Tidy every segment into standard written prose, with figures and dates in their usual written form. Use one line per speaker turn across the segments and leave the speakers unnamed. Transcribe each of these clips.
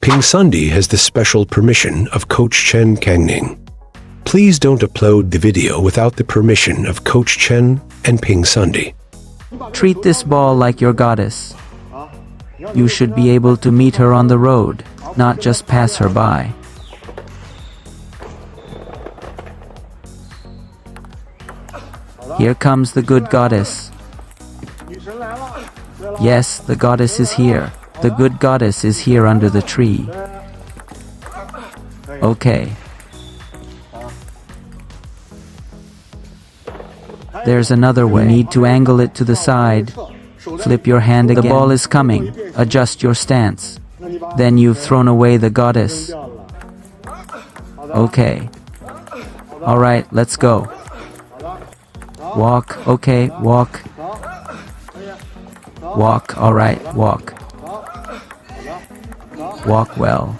PingSunday has the special permission of Coach Chen Kangning. Please don't upload the video without the permission of Coach Chen and PingSunday.
Treat this ball like your goddess. You should be able to meet her on the road, not just pass her by. Here comes the good goddess. Yes, the goddess is here. The good goddess is here under the tree. Okay. There's another way. You need to angle it to the side. Flip your hand again. The ball is coming. Adjust your stance. Then you've thrown away the goddess. Okay. Alright, let's go. Walk, okay, walk. Walk, alright, walk. Walk well.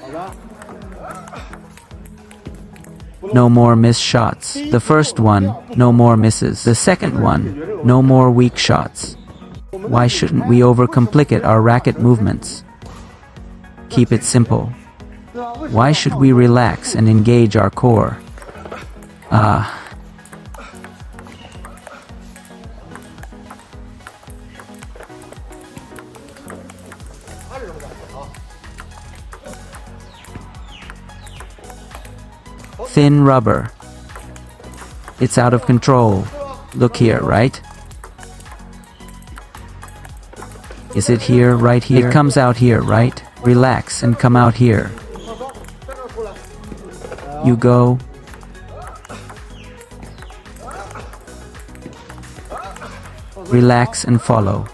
No more missed shots. The first one, no more misses. The second one, no more weak shots. Why shouldn't we overcomplicate our racket movements? Keep it simple. Why should we relax and engage our core? Thin rubber. It's out of control. Look here, right? Is it here, right here? It comes out here, right? Relax and come out here. You go. Relax and follow.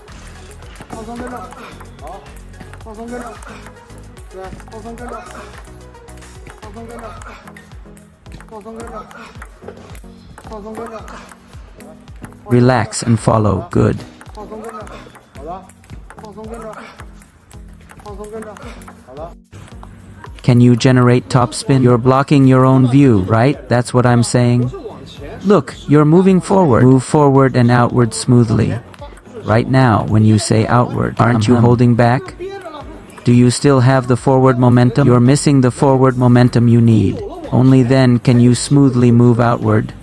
Relax and follow. Good. Can you generate topspin? You're blocking your own view, right? That's what I'm saying. Look, you're moving forward. Move forward and outward smoothly. Right now, when you say outward, aren't you holding back? Do you still have the forward momentum? You're missing the forward momentum you need. Only then can you smoothly move outward.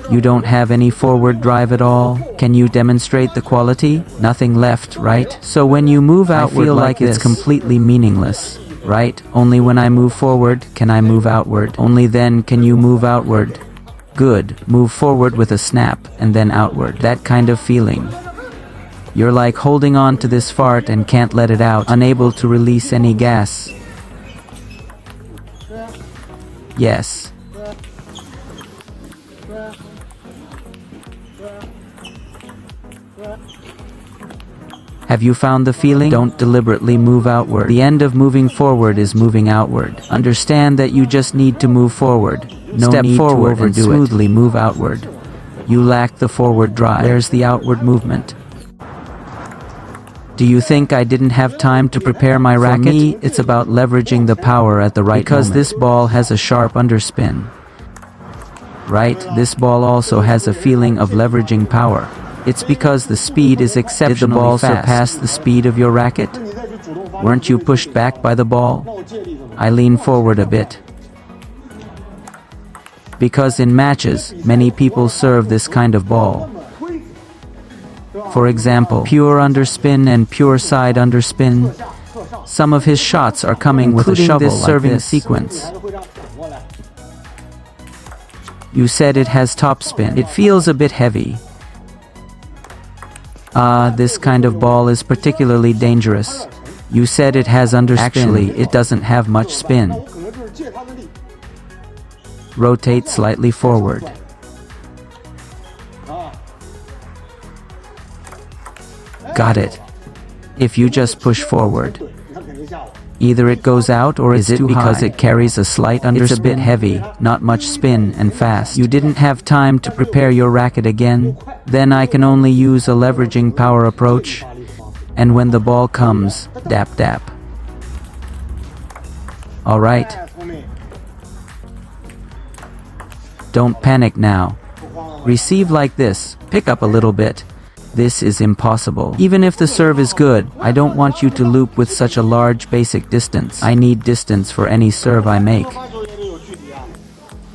You don't have any forward drive at all. Can you demonstrate the quality? Nothing left, right? So when you move outward, I feel like it's completely meaningless, right? Only when I move forward can I move outward. Only then can you move outward. Good. Move forward with a snap and then outward. That kind of feeling. You're like holding on to this fart and can't let it out, unable to release any gas. Yes. Have you found the feeling? Don't deliberately move outward. The end of moving forward is moving outward. Understand that you just need to move forward. No Step need forward to overdo and smoothly move outward. You lack the forward drive. There's the outward movement. Do you think I didn't have time to prepare my racket? For me, it's about leveraging the power at the right because moment. This ball has a sharp underspin. Right? This ball also has a feeling of leveraging power. It's because the speed is exceptionally fast. Did the ball surpass the speed of your racket? Weren't you pushed back by the ball? I lean forward a bit. Because in matches, many people serve this kind of ball. For example, pure underspin and pure side underspin. Some of his shots are coming with a shovel this serving like this. Sequence. You said it has topspin. It feels a bit heavy. This kind of ball is particularly dangerous. You said it has underspin. Actually, it doesn't have much spin. Rotate slightly forward. Got it. If you just push forward. Either it goes out or is it because it carries a slight underspin? It's a bit heavy, not much spin and fast. You didn't have time to prepare your racket again? Then I can only use a leveraging power approach. And when the ball comes, dap dap. Alright. Don't panic now. Receive like this, pick up a little bit. This is impossible. Even if the serve is good, I don't want you to loop with such a large basic distance. I need distance for any serve I make.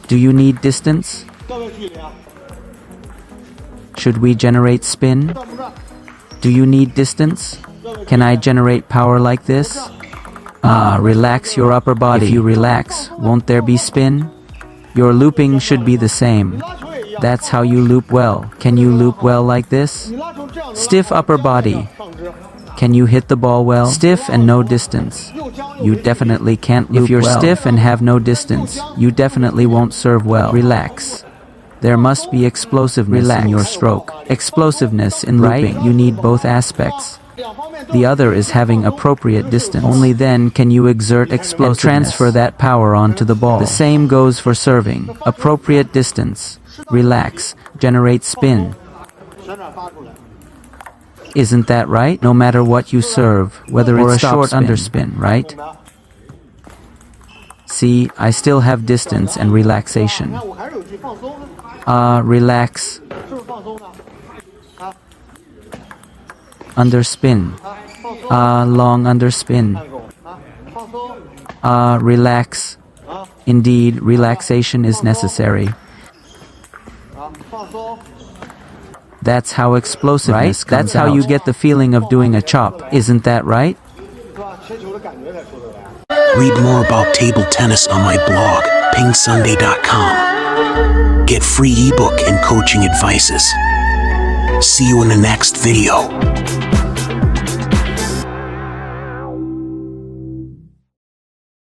Do you need distance? Should we generate spin? Do you need distance? Can I generate power like this? Relax your upper body. If you relax, won't there be spin? Your looping should be the same. That's how you loop well. Can you loop well like this? Stiff upper body. Can you hit the ball well? Stiff and no distance. You definitely can't loop well. If you're stiff and have no distance, you definitely won't serve well. Relax. There must be explosiveness in your stroke. Explosiveness in looping. You need both aspects. The other is having appropriate distance. Only then can you exert explosiveness and transfer that power onto the ball. The same goes for serving. Appropriate distance. Relax. Generate spin. Isn't that right? No matter what you serve, whether it's a short underspin, right? See, I still have distance and relaxation. Relax. Underspin. Long underspin. Relax. Indeed, relaxation is necessary. That's how explosiveness comes. That's how you get the feeling of doing a chop. Isn't that right?
Read more about table tennis on my blog, PingSunday.com. Get free ebook and coaching advices. See you in the next video.